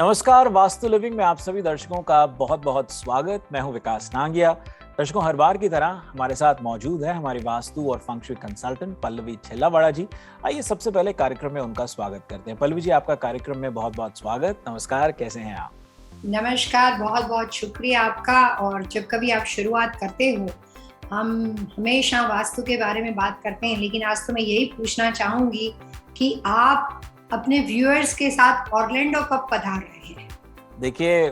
नमस्कार, वास्तु लिविंग में आप सभी दर्शकों का बहुत बहुत स्वागत। मैं हूं विकास नांगिया। दर्शकों, हर बार की तरह हमारे साथ मौजूद है हमारी वास्तु और फंग शुई कंसल्टेंट पल्लवी छेल्लावाड़ा जी। आइए सबसे पहले कार्यक्रम में उनका स्वागत करते हैं। पल्लवी जी, आपका कार्यक्रम में बहुत बहुत स्वागत। नमस्कार, कैसे हैं आप? नमस्कार, बहुत बहुत शुक्रिया आपका। और जब कभी आप शुरुआत करते हो, हम हमेशा वास्तु के बारे में बात करते हैं, लेकिन आज तो मैं यही पूछना चाहूंगी कि आप अपने व्यूअर्स के साथ ऑरलैंडो कब पधार रहे हैं? देखिए,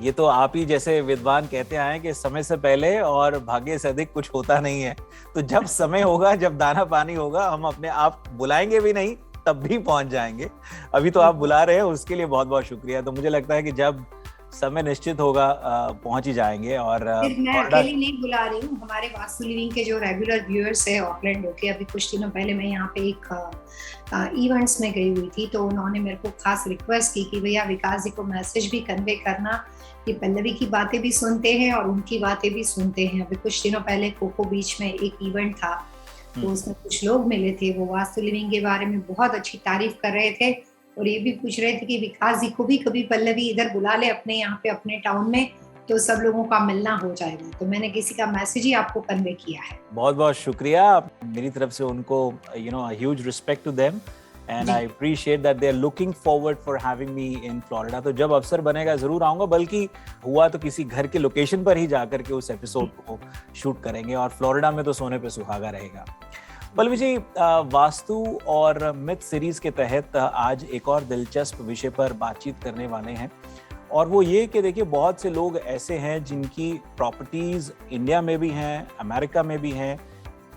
ये तो आप ही जैसे विद्वान कहते आए हैं कि समय से पहले और भाग्य से अधिक कुछ होता नहीं है। तो जब समय होगा, जब दाना पानी होगा, हम अपने आप बुलाएंगे भी नहीं तब भी पहुंच जाएंगे। अभी तो आप बुला रहे हैं, उसके लिए बहुत बहुत शुक्रिया। तो मुझे लगता है कि जब समय निश्चित होगा पहुंच ही जाएंगे। और सिर्फ मैं अकेली नहीं बुला रही हूँ, हमारे वास्तु लिविंग के जो रेगुलर व्यूअर्स है ऑकलैंड के, अभी कुछ दिनों पहले मैं यहाँ पे एक इवेंट्स में गई हुई थी, तो उन्होंने मेरे को खास रिक्वेस्ट की कि भैया विकास जी को मैसेज भी कन्वे करना कि पल्लवी की बातें भी सुनते हैं और उनकी बातें भी सुनते हैं। अभी कुछ दिनों पहले कोको बीच में एक इवेंट था, तो उसमें कुछ लोग मिले थे, वो वास्तु लिविंग के बारे में बहुत अच्छी तारीफ कर रहे थे और ये भी पूछ रहे थे कि विकास जी को भी कभी पल्लवी इधर बुला ले अपने यहाँ पे, अपने टाउन में, तो सब लोगों का मिलना हो जाएगा। तो मैंने किसी का मैसेज ही आपको कन्वे किया है। बहुत बहुत शुक्रिया मेरी तरफ से उनको। Huge respect to them and I appreciate that they are looking forward for having me in Florida. तो जब अवसर बनेगा जरूर आऊंगा, बल्कि हुआ तो किसी घर के लोकेशन पर ही जाकर के उस एपिसोड को शूट करेंगे, और फ्लोरिडा में तो सोने पे सुहागा रहेगा। पल्लवी जी, वास्तु और मिथ सीरीज के तहत आज एक और दिलचस्प विषय पर बातचीत करने वाले हैं, और वो ये कि देखिए, बहुत से लोग ऐसे हैं जिनकी प्रॉपर्टीज इंडिया में भी हैं, अमेरिका में भी हैं,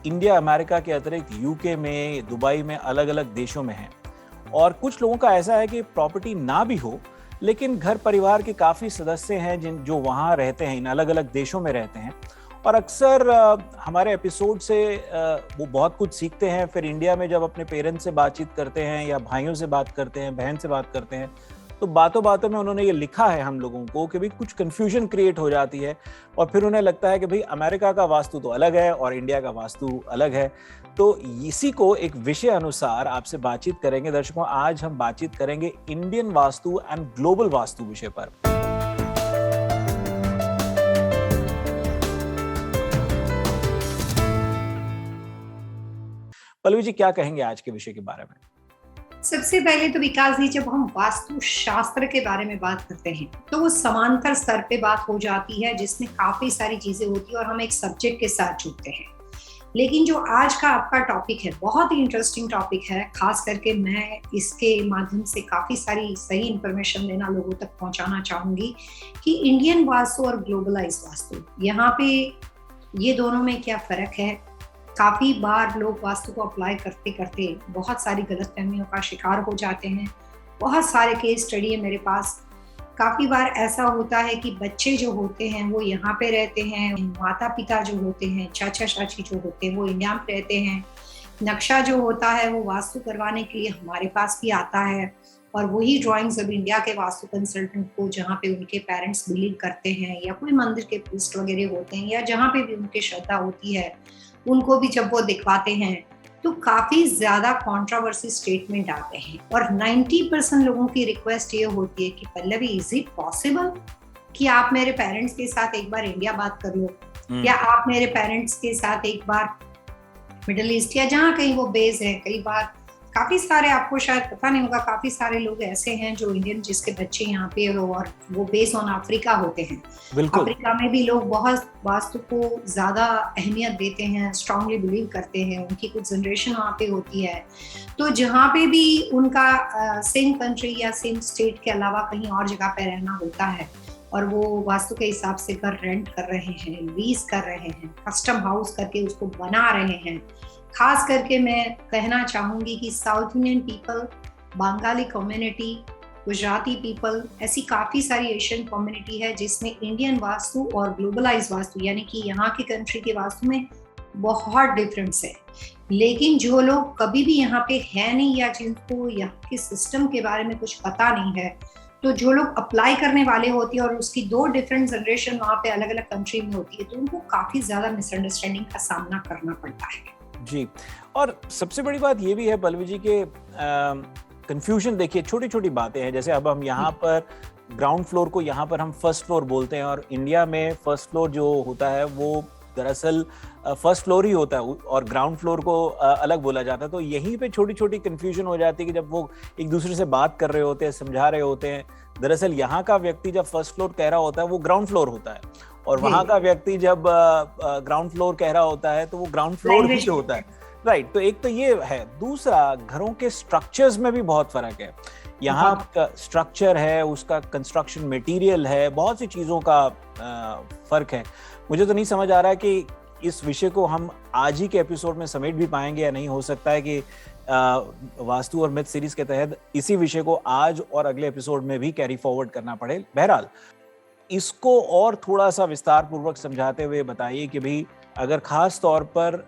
इंडिया अमेरिका के अतिरिक्त यूके में, दुबई में, अलग अलग देशों में हैं। और कुछ लोगों का ऐसा है कि प्रॉपर्टी ना भी हो, लेकिन घर परिवार के काफ़ी सदस्य हैं जो वहाँ रहते हैं, इन अलग अलग देशों में रहते हैं, और अक्सर हमारे एपिसोड से वो बहुत कुछ सीखते हैं। फिर इंडिया में जब अपने पेरेंट्स से बातचीत करते हैं, या भाइयों से बात करते हैं, बहन से बात करते हैं, तो बातों बातों में उन्होंने ये लिखा है हम लोगों को कि भाई कुछ कंफ्यूजन क्रिएट हो जाती है, और फिर उन्हें लगता है कि भाई अमेरिका का वास्तु तो अलग है और इंडिया का वास्तु अलग है। तो इसी को एक विषय अनुसार आपसे बातचीत करेंगे। दर्शकों, आज हम बातचीत करेंगे Indian vastu and global vastu विषय पर। पल्लवी जी, क्या कहेंगे आज के विषय के बारे में? सबसे पहले तो विकास जी, जब हम वास्तु शास्त्र के बारे में बात करते हैं तो वो समांतर स्तर पे बात हो जाती है, जिसमें काफी सारी चीजें होती है और हम एक सब्जेक्ट के साथ जुड़ते हैं। लेकिन जो आज का आपका टॉपिक है, बहुत ही इंटरेस्टिंग टॉपिक है। खास करके मैं इसके माध्यम से काफी सारी सही इंफॉर्मेशन देना, लोगों तक पहुंचाना चाहूंगी कि इंडियन वास्तु और ग्लोबलाइज वास्तु, यहाँ पे ये दोनों में क्या फर्क है। काफी बार लोग वास्तु को अप्लाई करते करते बहुत सारी गलतफहमियों का शिकार हो जाते हैं। बहुत सारे केस स्टडी है मेरे पास। काफी बार ऐसा होता है कि बच्चे जो होते हैं वो यहाँ पे रहते हैं, माता पिता जो होते हैं, चाचा चाची जो होते हैं वो इंडिया में रहते हैं। नक्शा जो होता है वो वास्तु करवाने के लिए हमारे पास भी आता है, और वही ड्राइंग्स अब इंडिया के वास्तु कंसल्टेंट को, जहाँ पे उनके पेरेंट्स बिलीव करते हैं, या कोई मंदिर के प्रीस्ट वगैरह होते हैं, या जहाँ पे भी उनकी श्रद्धा होती है, उनको भी जब वो दिखवाते हैं तो काफी ज्यादा कंट्रोवर्सी स्टेटमेंट आते हैं। और 90% लोगों की रिक्वेस्ट ये होती है कि पल्लवी, इज इट पॉसिबल कि आप मेरे पेरेंट्स के साथ एक बार इंडिया बात कर लो, या आप मेरे पेरेंट्स के साथ एक बार मिडिल ईस्ट या जहाँ कहीं वो बेस है। कई बार काफी सारे, आपको शायद पता नहीं होगा, काफी सारे लोग ऐसे हैं जो इंडियन, जिसके बच्चे यहाँ पे हो और वो बेस ऑन अफ्रीका होते हैं। अफ्रीका में भी लोग बहुत वास्तु को ज्यादा अहमियत देते हैं, स्ट्रांगली बिलीव करते हैं, उनकी कुछ जनरेशन वहाँ पे होती है। तो जहाँ पे भी उनका सेम कंट्री या सेम स्टेट के अलावा कहीं और जगह पे रहना होता है, और वो वास्तु के हिसाब से घर रेंट कर रहे हैं, लीज कर रहे हैं, कस्टम हाउस करके उसको बना रहे हैं। खास करके मैं कहना चाहूंगी कि south Indian people, Bengali community, Gujarati people, ऐसी काफी सारी एशियन कम्युनिटी है जिसमें इंडियन वास्तु और ग्लोबलाइज वास्तु, यानी कि यहाँ की कंट्री के वास्तु में बहुत डिफरेंस है। लेकिन जो लोग कभी भी यहाँ पे है नहीं, या जिनको यहाँ के सिस्टम के बारे में कुछ पता नहीं है, तो जो लोग अप्लाई करने वाले होती है और उसकी 2 डिफरेंट जनरेशन वहाँ पे अलग अलग कंट्री में होती है, तो उनको काफी ज्यादा मिसअंडरस्टैंडिंग का सामना करना पड़ता है। जी, और सबसे बड़ी बात ये भी है पल्लवी जी के कंफ्यूजन देखिए, छोटी छोटी बातें हैं, जैसे अब हम यहाँ पर ग्राउंड फ्लोर को यहाँ पर हम फर्स्ट फ्लोर बोलते हैं, और इंडिया में फर्स्ट फ्लोर जो होता है वो दरअसल फर्स्ट फ्लोर ही होता है और ग्राउंड फ्लोर को अलग बोला जाता है। तो यहीं पे छोटी छोटी कंफ्यूजन हो जाती है कि जब वो एक दूसरे से बात कर रहे होते हैं, समझा रहे होते हैं, दरअसल यहाँ का व्यक्ति जब फर्स्ट फ्लोर कह रहा होता है वो ग्राउंड फ्लोर होता है, और वहाँ का व्यक्ति जब ग्राउंड फ्लोर कह रहा होता है तो वो ग्राउंड फ्लोर ही होता है। राइट, तो एक तो ये है। दूसरा, घरों के स्ट्रक्चर्स में भी बहुत फर्क है। यहाँ का स्ट्रक्चर है, उसका कंस्ट्रक्शन मटेरियल है, बहुत सी चीजों का फर्क है। मुझे तो नहीं समझ आ रहा है कि इस विषय को हम आज ही के एपिसोड में समेट भी पाएंगे या नहीं। हो सकता है कि वास्तु और मिथ सीरीज के तहत इसी विषय को आज और अगले एपिसोड में भी कैरी फॉरवर्ड करना पड़े। बहरहाल, इसको और थोड़ा सा विस्तार पूर्वक समझाते हुए बताइए कि भाई अगर खास तौर पर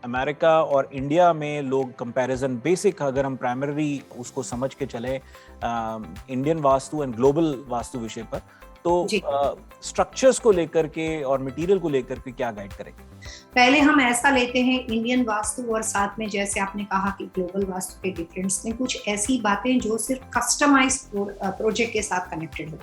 अमेरिका और इंडिया में लोग कंपैरिजन बेसिक, अगर हम प्राइमरी उसको समझ के चले Indian vastu and global vastu विषय पर, तो स्ट्रक्चर्स को लेकर के और मटेरियल को लेकर के क्या गाइड करेंगे? पहले हम ऐसा लेते हैं इंडियन वास्तु और साथ में जैसे आपने कहा कि ग्लोबल वास्तु के डिफरेंस में कुछ ऐसी बातें जो सिर्फ कस्टमाइज प्रोजेक्ट के साथ कनेक्टेड हो।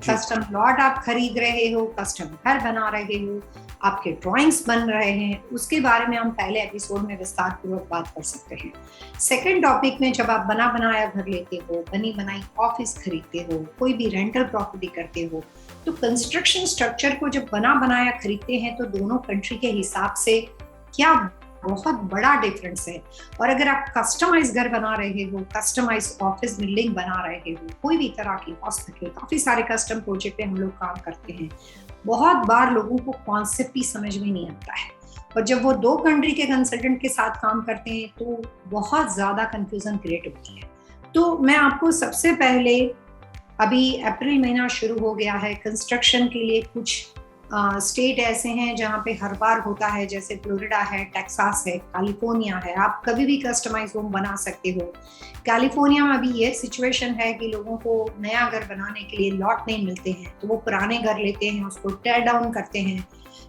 कस्टम प्लॉट आप खरीद रहे हो, कस्टम घर बना रहे हो, आपके ड्राइंग्स बन रहे हैं, उसके बारे में हम पहले एपिसोड में विस्तार पूर्वक बात कर सकते हैं। सेकंड टॉपिक में जब आप बना बनाया घर लेते हो, बनी बनाई ऑफिस खरीदते हो, कोई भी रेंटल प्रॉपर्टी करते हो, तो कंस्ट्रक्शन स्ट्रक्चर को जब बना बनाया खरीदते हैं तो दोनों कंट्री के हिसाब से क्या बहुत बड़ा डिफरेंस है। और अगर आप कस्टमाइज घर बना रहे हो, कस्टमाइज ऑफिस बिल्डिंग बना रहे हो, कोई भी तरह की हॉस्पिटल, काफी सारे कस्टम प्रोजेक्ट पे हम लोग काम करते हैं, बहुत बार लोगों को कॉन्सेप्ट ही समझ में नहीं आता है। और जब वो दो कंट्री के कंसल्टेंट के साथ काम करते हैं तो बहुत ज्यादा कंफ्यूजन क्रिएट होती है। तो मैं आपको सबसे पहले, अभी अप्रैल महीना शुरू हो गया है, कंस्ट्रक्शन के लिए कुछ स्टेट ऐसे हैं जहाँ पे हर बार होता है, जैसे फ्लोरिडा है, टेक्सास है, कैलिफोर्निया है, आप कभी भी कस्टमाइज होम बना सकते हो। कैलिफोर्निया में अभी ये सिचुएशन है कि लोगों को नया घर बनाने के लिए लॉट नहीं मिलते हैं, तो वो पुराने घर लेते हैं, उसको टेयर डाउन करते हैं।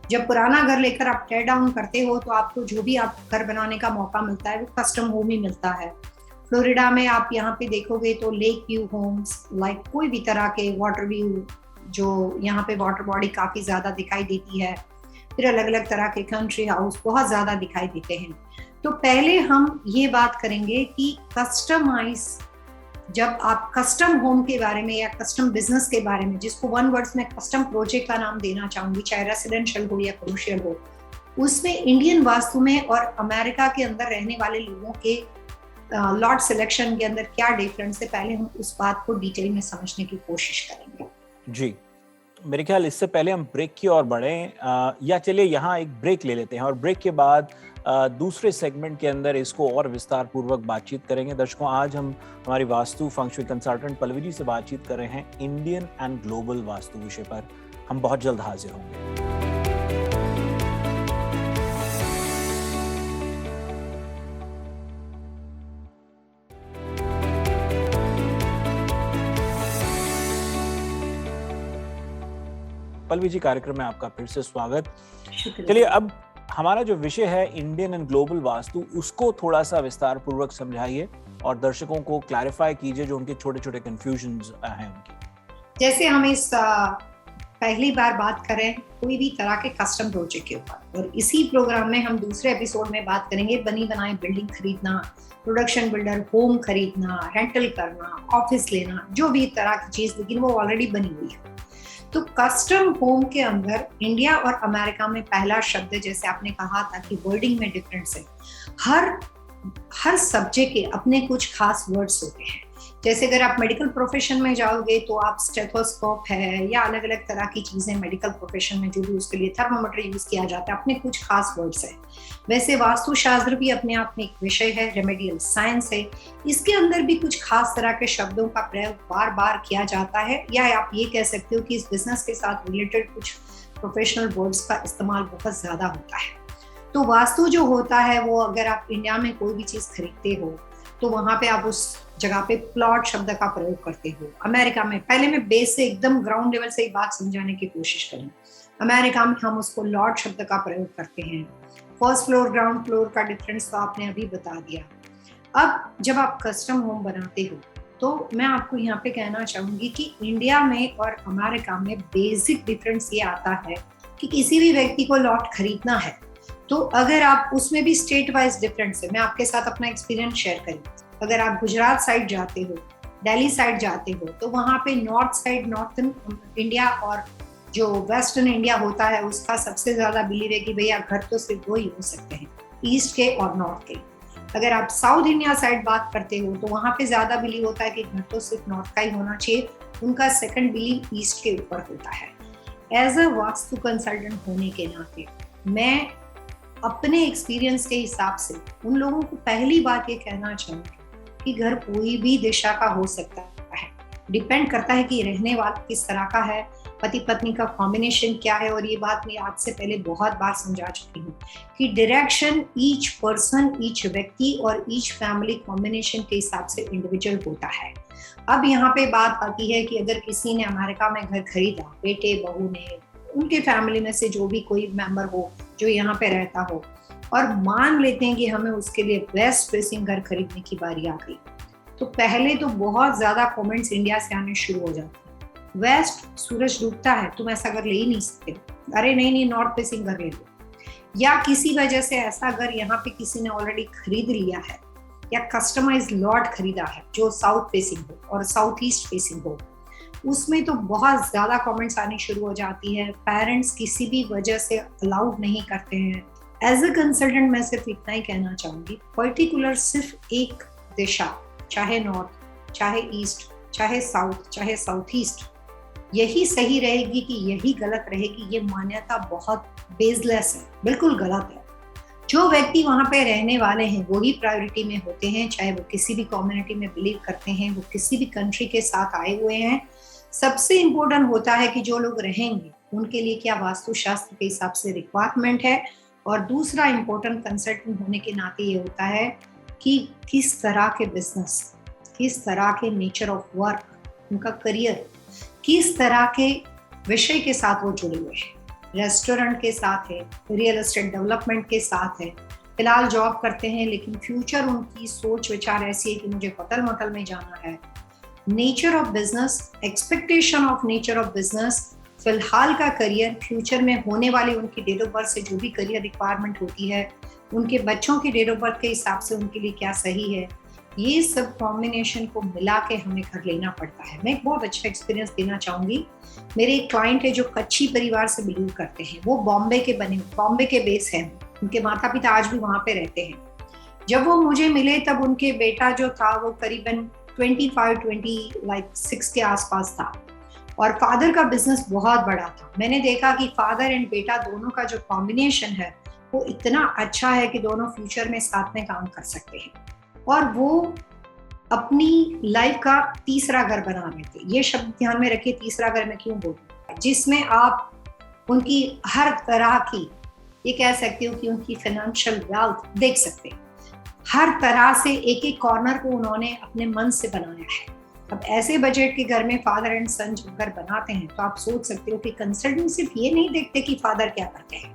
जब पुराना घर लेकर आप टेयर डाउन करते हो तो आपको जो भी आप घर बनाने का मौका मिलता है वो कस्टम होम ही मिलता है। फ्लोरिडा में आप यहाँ पे देखोगे तो लेक व्यू होम्स, लाइक कोई भी तरह के वाटर व्यू, जो यहाँ पे वाटर बॉडी काफी ज्यादा दिखाई देती है, फिर अलग अलग तरह के कंट्री हाउस बहुत ज्यादा दिखाई देते हैं। तो पहले हम ये बात करेंगे कि कस्टमाइज, जब आप कस्टम होम के बारे में या कस्टम बिजनेस के बारे में, जिसको वन वर्ड्स में कस्टम प्रोजेक्ट का नाम देना चाहूंगी, चाहे रेसिडेंशियल हो या कमर्शियल हो, उसमें इंडियन वास्तु में और अमेरिका के अंदर रहने वाले लोगों के लॉट सिलेक्शन के अंदर क्या डिफरेंस है, पहले हम उस बात को डिटेल में समझने की कोशिश करेंगे। जी, मेरे ख्याल इससे पहले हम ब्रेक की ओर बढ़ें, या चलिए यहाँ एक ब्रेक ले लेते हैं और ब्रेक के बाद दूसरे सेगमेंट के अंदर इसको और विस्तार पूर्वक बातचीत करेंगे। दर्शकों, आज हम हमारी वास्तु फंक्शुई कंसल्टेंट पल्लवी जी से बातचीत कर रहे हैं इंडियन एंड ग्लोबल वास्तु विषय पर। हम बहुत जल्द हाजिर होंगे। पल्लवी जी, कार्यक्रम में आपका फिर से स्वागत। चलिए, अब हमारा जो विषय है इंडियन एंड ग्लोबल वास्तु, उसको थोड़ा सा विस्तार पूर्वक समझाइए और दर्शकों को क्लैरिफाई कीजिए जो उनके छोटे छोटे कंफ्यूजन्स हैं उनकी। जैसे हम इस पहली बार बात करें कोई भी तरह के कस्टम प्रोजेक्ट के ऊपर, और इसी प्रोग्राम में हम दूसरे एपिसोड में बात करेंगे बनी बनाई बिल्डिंग खरीदना, प्रोडक्शन बिल्डर होम खरीदना, रेंटल करना, ऑफिस लेना, जो भी तरह की चीज, लेकिन वो ऑलरेडी बनी हुई है। तो कस्टम होम के अंदर इंडिया और अमेरिका में पहला शब्द, जैसे आपने कहा था कि वर्डिंग में डिफरेंस है, हर सब्जेक्ट के अपने कुछ खास वर्ड्स होते हैं। जैसे अगर आप मेडिकल प्रोफेशन में जाओगे तो आप स्टेथोस्कोप है या अलग अलग तरह की चीजें मेडिकल प्रोफेशन में जो भी उसके लिए थर्मोमीटर यूज किया जाता है, अपने कुछ खास वर्ड्स है। वैसे वास्तुशास्त्र भी अपने आप में एक विषय है, रेमेडियल साइंस है, इसके अंदर भी कुछ खास तरह के शब्दों का प्रयोग बार बार किया जाता है, या आप ये कह सकते हो कि इस बिजनेस के साथ रिलेटेड कुछ प्रोफेशनल वर्ड्स का इस्तेमाल बहुत ज्यादा होता है। तो वास्तु जो होता है वो, अगर आप इंडिया में कोई भी चीज खरीदते हो तो वहां पे आप उस जगह पे प्लॉट शब्द का प्रयोग करते हो। अमेरिका में, पहले मैं बेस से एकदम ग्राउंड लेवल से ही बात समझाने की कोशिश करूँ, अमेरिका में हम उसको लॉट शब्द का प्रयोग करते हैं। फर्स्ट फ्लोर ग्राउंड फ्लोर का डिफरेंस तो आपने अभी बता दिया। अब जब आप कस्टम होम बनाते हो तो मैं आपको यहाँ पे कहना चाहूंगी कि इंडिया में और अमेरिका में बेसिक डिफरेंस ये आता है कि किसी भी व्यक्ति को लॉट खरीदना है तो अगर आप उसमें भी स्टेट वाइज डिफरेंस है, मैं आपके साथ अपना एक्सपीरियंस शेयर करूँ। अगर आप गुजरात साइड जाते हो, दिल्ली साइड जाते हो, तो वहाँ पे नॉर्थ साइड, नॉर्थन इंडिया और जो वेस्टर्न इंडिया होता है उसका सबसे ज्यादा बिलीव है कि भैया घर तो सिर्फ दो ही हो सकते हैं, ईस्ट के और नॉर्थ के। अगर आप साउथ इंडिया साइड बात करते हो तो वहाँ पे ज्यादा बिलीव होता है कि घर तो सिर्फ नॉर्थ का ही होना चाहिए, उनका सेकंड बिलीव ईस्ट के ऊपर होता है। एज अ वास्तु कंसल्टेंट होने के नाते मैं अपने एक्सपीरियंस के हिसाब से उन लोगों को पहली बात ये कहना चाहूँगी कि घर कोई भी दिशा का हो सकता है, डिपेंड करता है कि रहने वाला किस तरह का है, पति पत्नी का कॉम्बिनेशन क्या है। और ये बात मैं आज से पहले बहुत बार समझा चुकी हूँ कि डायरेक्शन ईच पर्सन, ईच व्यक्ति और ईच फैमिली कॉम्बिनेशन के हिसाब से इंडिविजुअल होता है। अब यहाँ पे बात आती है कि अगर किसी ने अमेरिका में घर खरीदा, बेटे बहू ने, उनके फैमिली में से जो भी कोई मेंबर हो जो यहाँ पे रहता हो, और मान लेते हैं कि हमें उसके लिए वेस्ट फेसिंग घर खरीदने की बारी आ गई, तो पहले तो बहुत ज्यादा कमेंट्स इंडिया से आने शुरू हो जाते हैं। वेस्ट सूरज डूबता है, तुम ऐसा घर ले ही नहीं सकते, अरे नहीं नहीं नॉर्थ फेसिंग घर ले लो। या किसी वजह से ऐसा घर यहाँ पे किसी ने ऑलरेडी खरीद लिया है या कस्टमाइज लॉट खरीदा है जो साउथ फेसिंग हो और साउथ ईस्ट फेसिंग हो, उसमें तो बहुत ज्यादा कमेंट्स आनी शुरू हो जाती है। पेरेंट्स किसी भी वजह से अलाउड नहीं करते हैं। एज अ कंसल्टेंट मैं सिर्फ इतना ही कहना चाहूंगी, पर्टिकुलर सिर्फ एक दिशा, चाहे नॉर्थ, चाहे ईस्ट, चाहे साउथ, चाहे साउथ ईस्ट, यही सही रहेगी कि यही गलत रहेगी, ये मान्यता बहुत बेसलेस है, बिल्कुल गलत है। जो व्यक्ति वहां पे रहने वाले हैं वही प्रायोरिटी में होते हैं, चाहे वो किसी भी कम्युनिटी में बिलीव करते हैं, वो किसी भी कंट्री के साथ आए हुए हैं। सबसे इम्पोर्टेंट होता है कि जो लोग रहेंगे उनके लिए क्या वास्तुशास्त्र के हिसाब से रिक्वायरमेंट है। और दूसरा इम्पोर्टेंट कंसल्टेंट होने के नाते ये होता है कि किस तरह के बिजनेस, किस तरह के नेचर ऑफ वर्क, उनका करियर किस तरह के विषय के साथ वो जुड़े हुए हैं। रेस्टोरेंट के साथ है, रियल एस्टेट डेवलपमेंट के साथ है, फिलहाल जॉब करते हैं लेकिन फ्यूचर उनकी सोच विचार ऐसी है कि मुझे होटल मोटल में जाना है। Nature of business, expectation of nature of business, फिलहाल का करियर, फ्यूचर में होने वाली उनकी डेट ऑफ बर्थ से जो भी करियर रिक्वायरमेंट होती है, उनके बच्चों की डेट ऑफ बर्थ के हिसाब से उनके लिए क्या सही है, ये सब कॉम्बिनेशन को मिला के हमें घर लेना पड़ता है। मैं एक बहुत अच्छा एक्सपीरियंस देना चाहूंगी। मेरे एक क्लाइंट है जो कच्ची परिवार से बिलोंग करते हैं, वो बॉम्बे के बेस हैं, उनके माता पिता आज भी वहां पे रहते हैं। जब वो मुझे मिले तब उनके बेटा जो था वो करीबन 26 के आसपास था और फादर का बिजनेस बहुत बड़ा था। मैंने देखा कि फादर एंड बेटा दोनों का जो कॉम्बिनेशन है वो इतना अच्छा है कि दोनों फ्यूचर में साथ में काम कर सकते हैं। और वो अपनी लाइफ का तीसरा घर बना रहे थे। ये शब्द ध्यान में रखिए, तीसरा घर मैं क्यों बोलूं, जिसमें आप उनकी हर तरह की, ये कह सकते हो कि उनकी फाइनेंशियल वेल्थ देख सकते हैं। हर तरह से एक एक कॉर्नर को उन्होंने अपने मन से बनाया है। अब ऐसे बजट के घर में फादर एंड सन जब घर बनाते हैं तो आप सोच सकते हो कि कंसल्टेंट सिर्फ ये नहीं देखते कि फादर क्या करते हैं।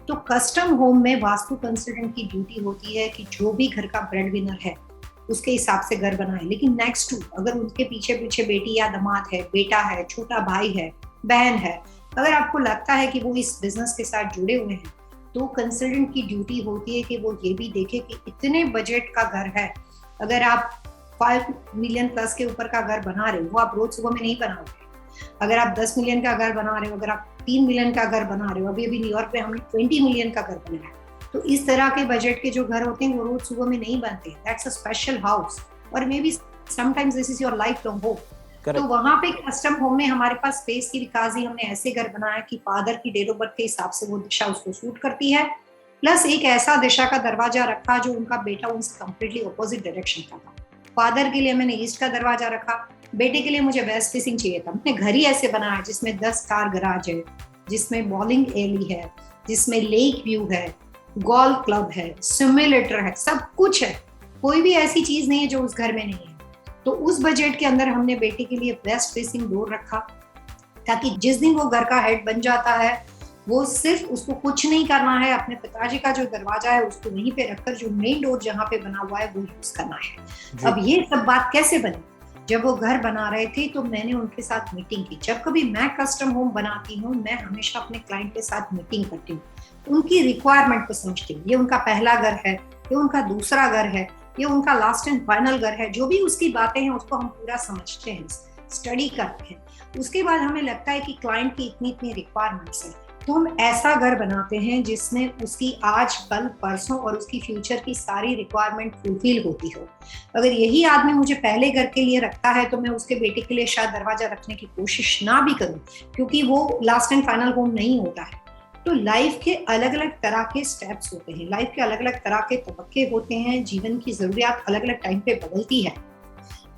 तो कस्टम होम में वास्तु कंसल्टेंट की ड्यूटी होती है कि जो भी घर का ब्रेड विनर है उसके हिसाब से घर बनाए। लेकिन नेक्स्ट टू, अगर उनके पीछे पीछे बेटी या दामाद है, बेटा है, छोटा भाई है, बहन है, अगर आपको लगता है कि वो इस बिजनेस के साथ जुड़े हुए हैं तो कंसल्टेंट की ड्यूटी होती है कि वो ये भी देखे कि इतने बजट का घर है, अगर आप 5 मिलियन प्लस के ऊपर का घर बना रहे हो, वो आप रोज सुबह में नहीं बनाओगे। अगर आप 10 मिलियन का घर बना रहे हो, अगर आप 3 मिलियन का घर बना रहे हो, अभी न्यूयॉर्क में हमने 20 मिलियन का घर बनाया है, तो इस तरह के बजट के जो घर होते हैं वो रोज सुबह में नहीं बनते। दैट्स अ स्पेशल हाउस और may be sometimes this is your life long home. तो वहां पे कस्टम होम में हमारे पास स्पेस की विकासी, हमने ऐसे घर बनाया कि फादर की डेट ऑफ बर्थ के हिसाब से वो दिशा उसको सूट करती है, प्लस एक ऐसा दिशा का दरवाजा रखा जो उनका बेटा उनसे कम्प्लीटली अपोजिट डायरेक्शन का था। फादर के लिए मैंने ईस्ट का दरवाजा रखा, बेटे के लिए मुझे वेस्ट फेसिंग चाहिए था। मैंने घर ही ऐसे बनाया जिसमें 10 कार गराज है, जिसमें बॉलिंग एली है, जिसमें लेक व्यू है, गोल्फ क्लब है, सिमुलेटर है, सब कुछ है। कोई भी ऐसी चीज नहीं है जो उस घर में नहीं है। तो उस बजट के अंदर हमने बेटे के लिए वेस्ट फेसिंग डोर रखा ताकि जिस दिन वो घर का हेड बन जाता है वो सिर्फ उसको कुछ नहीं करना है, अपने पिताजी का जो दरवाजा है उसको वहीं पे रखकर जो मेन डोर जहाँ पे बना हुआ है वो यूज करना है। अब ये सब बात कैसे बनी? जब वो घर बना रहे थे तो मैंने उनके साथ मीटिंग की। जब कभी मैं कस्टम होम बनाती हूँ, मैं हमेशा अपने क्लाइंट के साथ मीटिंग करती हूँ, उनकी रिक्वायरमेंट को समझती हूँ। ये उनका पहला घर है, ये उनका दूसरा घर है, ये उनका लास्ट एंड फाइनल घर है, जो भी उसकी बातें हैं उसको हम पूरा समझते हैं, स्टडी करते हैं। उसके बाद हमें लगता है कि क्लाइंट की इतनी इतनी रिक्वायरमेंट्स है, तो हम ऐसा घर बनाते हैं जिसमें उसकी आज कल परसों और उसकी फ्यूचर की सारी रिक्वायरमेंट फुलफिल होती हो। अगर यही आदमी मुझे पहले घर के लिए रखता है तो मैं उसके बेटे के लिए शायद दरवाजा रखने की कोशिश ना भी करूं, क्योंकि वो लास्ट एंड फाइनल होम नहीं होता है। तो लाइफ के अलग अलग तरह के स्टेप्स होते हैं, लाइफ के अलग अलग तरह के तबक्के होते हैं, जीवन की जरूरियात अलग अलग टाइम पे बदलती है।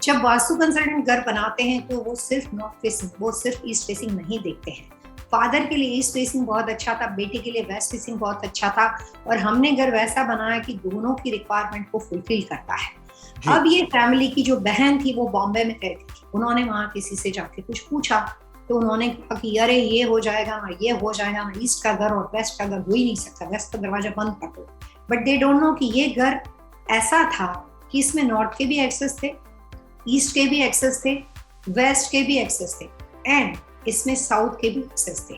जब वास्तु कंसल्टेंट घर बनाते हैं तो वो सिर्फ नॉर्थ फेसिंग, वो सिर्फ ईस्ट फेसिंग नहीं देखते हैं। फादर के लिए ईस्ट फेसिंग बहुत अच्छा था, बेटे के लिए वेस्ट फेसिंग बहुत अच्छा था, और हमने घर वैसा बनाया कि दोनों की रिक्वायरमेंट को फुलफिल करता है। अब ये फैमिली की जो बहन थी वो बॉम्बे में रहती थी, उन्होंने वहां किसी से जाके कुछ पूछा तो उन्होंने कहा कि अरे ये हो जाएगा ना, ये हो जाएगा ना, ईस्ट का घर और वेस्ट का घर हो ही नहीं सकता, वेस्ट का दरवाजा बंद कर दो। बट दे डोंट नो कि ये घर ऐसा था कि इसमें नॉर्थ के भी एक्सेस थे, ईस्ट के भी एक्सेस थे, वेस्ट के भी एक्सेस थे, एंड इसमें साउथ के भी एक्सेस थे।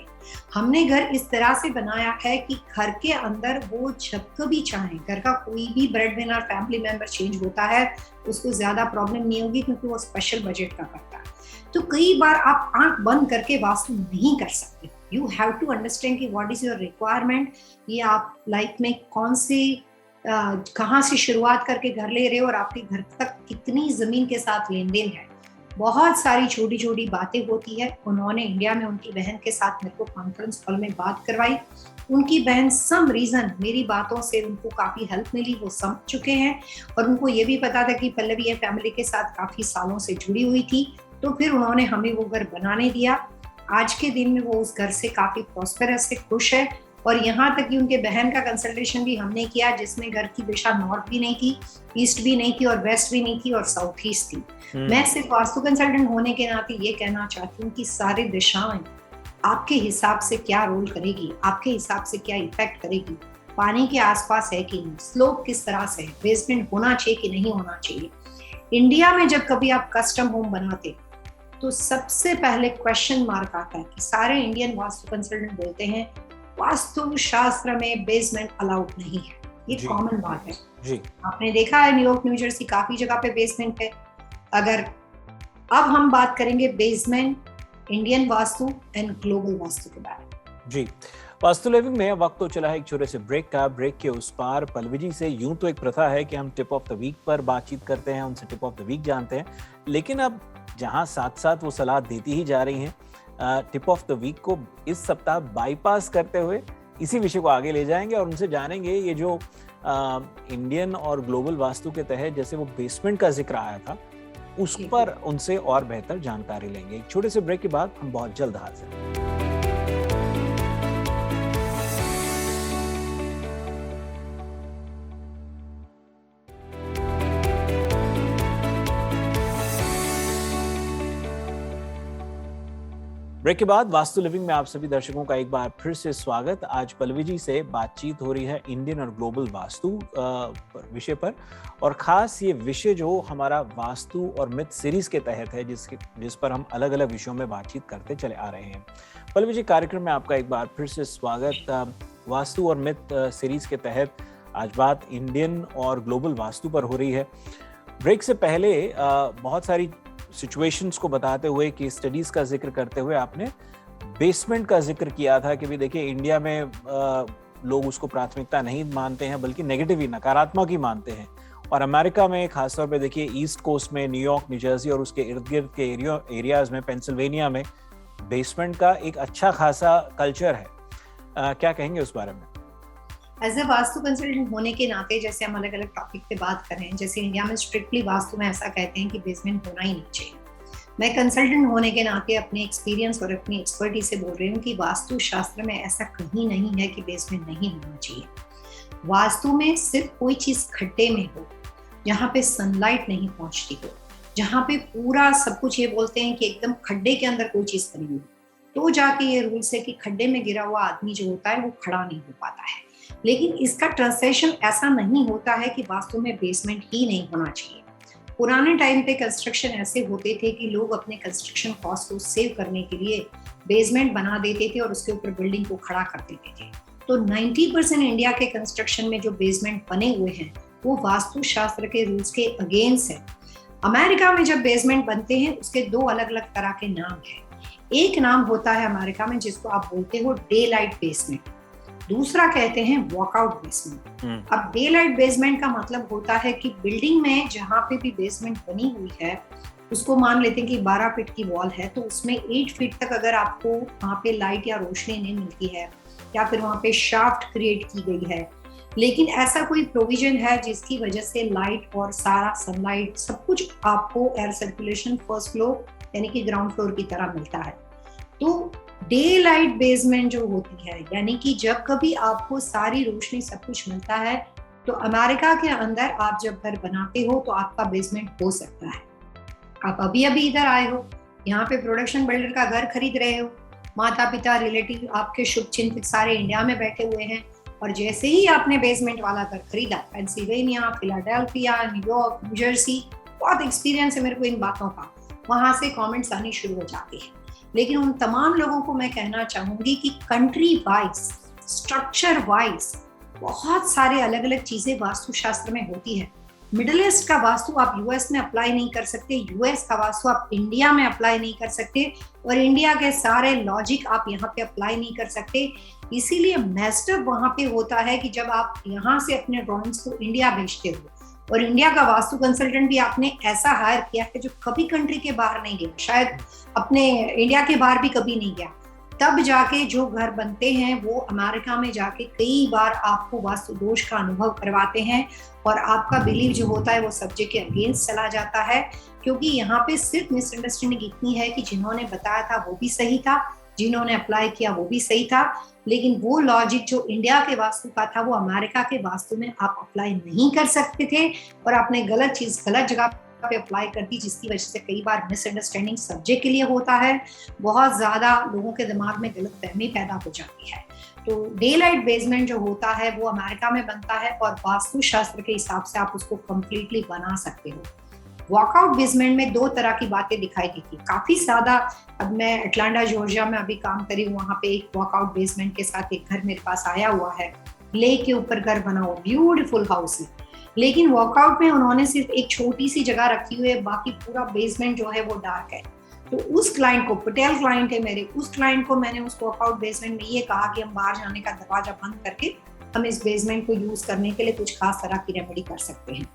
हमने घर इस तरह से बनाया है कि घर के अंदर वो जब कभी चाहे, घर का कोई भी bread winner family member change होता है उसको ज्यादा प्रॉब्लम नहीं होगी, क्योंकि वो स्पेशल बजट का करता है। तो कई बार आप आंख बंद करके वास्तु नहीं कर सकते। यू हैव टू अंडरस्टैंड कि व्हाट इज योर रिक्वायरमेंट, ये आप लाइफ में कौन सी कहाँ से शुरुआत करके घर ले रहे हो और आपके घर तक कितनी जमीन के साथ लेन देन है। बहुत सारी छोटी छोटी बातें होती है। उन्होंने इंडिया में उनकी बहन के साथ मेरे को कॉन्फ्रेंस कॉल में बात करवाई। उनकी बहन सम रीजन मेरी बातों से उनको काफी हेल्प मिली, वो समझ चुके हैं, और उनको ये भी पता था कि पल्लवी ये फैमिली के साथ काफी सालों से जुड़ी हुई थी। तो फिर उन्होंने हमें वो घर बनाने दिया। आज के दिन में वो उस घर से काफी प्रॉस्पेरस से खुश है, और यहाँ तक कि उनके बहन का कंसल्टेशन भी हमने किया, जिसमें घर की दिशा नॉर्थ भी नहीं थी, ईस्ट भी नहीं थी, और वेस्ट भी नहीं थी, और साउथ ईस्ट थी। मैं सिर्फ वास्तु कंसल्टेंट होने के नाते ये कहना चाहती हूँ कि सारी दिशाएं आपके हिसाब से क्या रोल करेगी, आपके हिसाब से क्या इफेक्ट करेगी, पानी के आसपास है कि नहीं, स्लोप किस तरह से है, बेसमेंट होना चाहिए कि नहीं होना चाहिए। इंडिया में जब कभी आप कस्टम होम बनाते तो सबसे पहले क्वेश्चन मार्क आता है कि सारे इंडियन वास्तु कंसल्टेंट बोलते हैं वास्तु शास्त्र में बेसमेंट अलाउड नहीं है। ये कॉमन बात है जी। आपने देखा है न्यूयॉर्क, न्यू जर्सी, काफी जगह पे बेसमेंट है। अगर अब हम बात करेंगे basement, Indian vastu and global vastu के बारे में जी। वास्तु लिविंग में वक्त तो चला है एक छोटे से ब्रेक का। ब्रेक के उस पार पल्लवी जी से यूं तो एक प्रथा है कि हम टिप ऑफ द वीक पर बातचीत करते हैं, उनसे टिप ऑफ द वीक जानते हैं, लेकिन अब जहां साथ साथ वो सलाह देती ही जा रही हैं, टिप ऑफ द वीक को इस सप्ताह बाईपास करते हुए इसी विषय को आगे ले जाएंगे और उनसे जानेंगे ये जो इंडियन और ग्लोबल वास्तु के तहत जैसे वो बेसमेंट का जिक्र आया था, उस पर उनसे और बेहतर जानकारी लेंगे। एक छोटे से ब्रेक के बाद हम बहुत जल्द हाजिर हैं। ब्रेक के बाद वास्तु लिविंग में आप सभी दर्शकों का एक बार फिर से स्वागत। आज पल्लवी जी से बातचीत हो रही है इंडियन और ग्लोबल वास्तु विषय पर, और खास ये विषय जो हमारा वास्तु और मिथ सीरीज के तहत है, जिस पर हम अलग अलग विषयों में बातचीत करते चले आ रहे हैं। पल्लवी जी, कार्यक्रम में आपका एक बार फिर से स्वागत। वास्तु और मिथ सीरीज के तहत आज बात इंडियन और ग्लोबल वास्तु पर हो रही है। ब्रेक से पहले बहुत सारी सिचुएशंस को बताते हुए कि स्टडीज का जिक्र करते हुए आपने बेसमेंट का जिक्र किया था कि भी देखिए इंडिया में लोग उसको प्राथमिकता नहीं मानते हैं, बल्कि नेगेटिव ही, नकारात्मक ही मानते हैं, और अमेरिका में खासतौर पे देखिए ईस्ट कोस्ट में, न्यूयॉर्क, न्यू जर्सी और उसके इर्द गिर्द के एरियाज में, पेंसिल्वेनिया में बेसमेंट का एक अच्छा खासा कल्चर है। क्या कहेंगे उस बारे में? एज ए वास्तु कंसल्टेंट होने के नाते, जैसे हम अलग अलग टॉपिक पे बात कर रहे हैं, जैसे इंडिया में स्ट्रिक्टली वास्तु में ऐसा कहते हैं कि बेसमेंट होना ही नहीं चाहिए। मैं कंसल्टेंट होने के नाते अपने एक्सपीरियंस और अपनी एक्सपर्टीज से बोल रही हूँ कि वास्तु शास्त्र में ऐसा कहीं नहीं है कि बेसमेंट नहीं होना चाहिए। वास्तु में सिर्फ कोई चीज खड्डे में हो, जहाँ पे सनलाइट नहीं पहुंचती हो, जहाँ पे पूरा सब कुछ, ये बोलते हैं कि एकदम खड्डे के अंदर कोई चीज बनी हो, तो जाके ये रूल्स है कि खड्डे में गिरा हुआ आदमी जो होता है वो खड़ा नहीं हो पाता है। लेकिन इसका ट्रांसलेशन ऐसा नहीं होता है कि वास्तु में बेसमेंट ही नहीं होना चाहिए। पुराने टाइम पे कंस्ट्रक्शन ऐसे होते थे कि लोग अपने कंस्ट्रक्शन कॉस्ट को सेव करने के लिए बेसमेंट बना देते थे और उसके ऊपर बिल्डिंग को खड़ा कर देते थे। तो 90% इंडिया के कंस्ट्रक्शन में जो बेसमेंट बने हुए हैं वो वास्तु शास्त्र के रूल्स के अगेंस्ट है। अमेरिका में जब बेसमेंट बनते हैं उसके दो अलग अलग तरह के नाम हैं। एक नाम होता है अमेरिका में जिसको आप बोलते हो डे लाइट बेसमेंट, दूसरा कहते हैं वॉकआउट बेसमेंट। अब डे लाइट बेसमेंट का मतलब होता है कि बिल्डिंग में जहाँ पे भी बेसमेंट बनी हुई है उसको मान लेते हैं कि 12 फीट की वॉल है, तो उसमें 8 फीट तक अगर आपको वहाँ पे लाइट या रोशनी नहीं मिलती है या फिर वहाँ पे शाफ्ट क्रिएट की गई है, लेकिन ऐसा कोई प्रोविजन है जिसकी वजह से लाइट और सारा सनलाइट सब कुछ आपको एयर सर्कुलेशन फर्स्ट फ्लोर यानी कि ग्राउंड फ्लोर की तरह मिलता है, तो डे लाइट बेसमेंट जो होती है यानी कि जब कभी आपको सारी रोशनी सब कुछ मिलता है, तो अमेरिका के अंदर आप जब घर बनाते हो तो आपका बेसमेंट हो सकता है। आप अभी अभी इधर आए हो, यहाँ पे प्रोडक्शन बिल्डर का घर खरीद रहे हो, माता पिता रिलेटिव आपके शुभ चिंतक सारे इंडिया में बैठे हुए हैं, और जैसे ही आपने बेसमेंट वाला घर खरीदा, Pennsylvania, Philadelphia, New York, new Jersey, बहुत एक्सपीरियंस है मेरे को इन बातों का, वहां से कमेंट्स आनी शुरू हो जाती है। लेकिन उन तमाम लोगों को मैं कहना चाहूंगी कि कंट्री वाइज, स्ट्रक्चर वाइज बहुत सारे अलग अलग चीजें वास्तुशास्त्र में होती है। मिडिल ईस्ट का वास्तु आप यूएस में अप्लाई नहीं कर सकते, यूएस का वास्तु आप इंडिया में अप्लाई नहीं कर सकते, और इंडिया के सारे लॉजिक आप यहाँ पे अप्लाई नहीं कर सकते। इसीलिए मेस्टअप वहाँ पे होता है कि जब आप यहाँ से अपने ड्रॉइंग्स को इंडिया भेजते हो, और इंडिया का वास्तु कंसल्टेंट भी आपने ऐसा हायर किया है जो कभी कंट्री के बाहर नहीं गया, शायद अपने इंडिया के बाहर भी कभी नहीं गया, तब जाके जो घर बनते हैं वो अमेरिका में जाके कई बार आपको वास्तु दोष का अनुभव करवाते हैं, और आपका बिलीव जो होता है वो सब्जेक्ट के अगेंस्ट चला जाता है, क्योंकि यहाँ पे सिर्फ मिसअंडरस्टैंडिंग इतनी है कि जिन्होंने बताया था वो भी सही था, जिन्होंने अप्लाई किया वो भी सही था, लेकिन वो लॉजिक जो इंडिया के वास्तु का था वो अमेरिका के वास्तु में आप अप्लाई नहीं कर सकते थे, और आपने गलत चीज गलत जगह पे अप्लाई कर दी, जिसकी वजह से कई बार मिसअंडरस्टैंडिंग सब्जेक्ट के लिए होता है, बहुत ज्यादा लोगों के दिमाग में गलतफहमी पैदा हो जाती है। तो डे लाइट बेसमेंट जो होता है वो अमेरिका में बनता है, और वास्तु शास्त्र के हिसाब से आप उसको कंप्लीटली बना सकते हो। वॉकआउट बेसमेंट में दो तरह की बातें दिखाई देती है, काफी ज्यादा। अब मैं अटलांटा जॉर्जिया में अभी काम करी हूँ, वहाँ पे एक वॉकआउट बेसमेंट के साथ एक घर मेरे पास आया हुआ है, लेक के ऊपर घर बना हुआ, ब्यूटीफुल हाउस है, लेकिन वॉकआउट में उन्होंने सिर्फ एक छोटी सी जगह रखी हुई है, बाकी पूरा बेसमेंट जो है वो डार्क है। तो उस क्लाइंट को, पटेल क्लाइंट है मेरे, उस क्लाइंट को मैंने उस वॉकआउट बेसमेंट में ये कहा कि हम बाहर जाने का दरवाजा बंद करके हम इस बेसमेंट को यूज करने के लिए कुछ खास तरह की रेमेडी कर सकते हैं।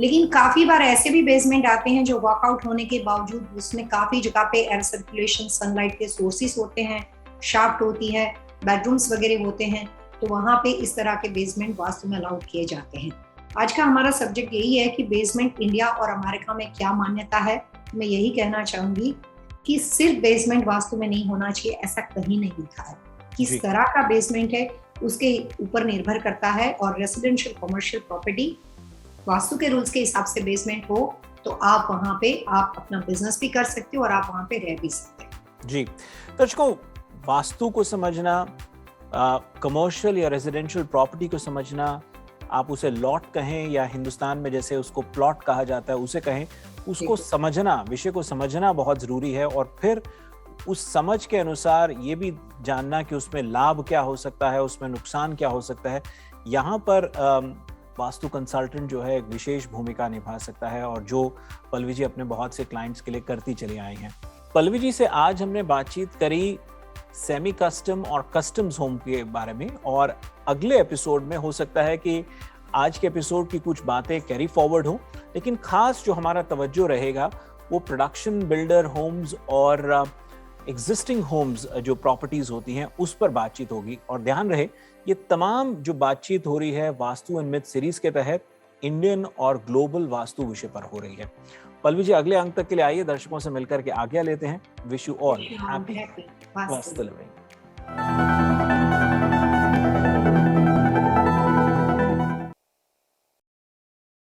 लेकिन काफी बार ऐसे भी बेसमेंट आते हैं जो वॉकआउट होने के बावजूद उसमें काफी जगह पे एयर सर्कुलेशन, सनलाइट के सोर्सेस होते हैं, शाफ्ट होती है, बेडरूम्स वगैरह होते हैं, तो वहां पे इस तरह के बेसमेंट वास्तु में अलाउड किए जाते हैं। आज का हमारा सब्जेक्ट यही है कि बेसमेंट इंडिया और अमेरिका में क्या मान्यता है। मैं यही कहना चाहूंगी कि सिर्फ बेसमेंट वास्तु में नहीं होना चाहिए, ऐसा कहीं नहीं लिखा है। किस तरह का बेसमेंट है उसके ऊपर निर्भर करता है, और रेसिडेंशियल कमर्शियल प्रॉपर्टी वास्तु के रूल्स के हिसाब से बेसमेंट हो तो आप वहां पे आप अपना बिजनेस भी कर सकते हो और आप वहां पे रह भी सकते हैं। जी, दर्शकों, वास्तु को समझना, कमर्शियल या रेजिडेंशियल प्रॉपर्टी को समझना, आप उसे लॉट कहें या हिंदुस्तान में जैसे उसको प्लॉट कहा जाता है उसे कहें, उसको समझना, विषय को समझना बहुत जरूरी है, और फिर उस समझ के अनुसार ये भी जानना कि उसमें लाभ क्या हो सकता है, उसमें नुकसान क्या हो सकता है। यहाँ पर वास्तु कंसल्टेंट जो है एक विशेष भूमिका निभा सकता है, और जो पल्लवी जी अपने बहुत से क्लाइंट्स के लिए करती चली आई हैं। पल्लवी जी से आज हमने बातचीत करी सेमी कस्टम और कस्टम्स होम के बारे में, और अगले एपिसोड में हो सकता है कि आज के एपिसोड की कुछ बातें कैरी फॉरवर्ड हो, लेकिन खास जो हमारा तवज्जो रहेगा वो प्रोडक्शन बिल्डर होम्स और एग्जिस्टिंग होम्स जो प्रॉपर्टीज होती हैं उस पर बातचीत होगी। और ध्यान रहे, ये तमाम जो बातचीत हो रही है वास्तु एंड मिथ सीरीज के तहत इंडियन और ग्लोबल वास्तु विषय पर हो रही है। पल्लवी जी, अगले अंक तक के लिए आइए, दर्शकों से मिलकर के आज्ञा लेते हैं। Wish you all happy vastu living.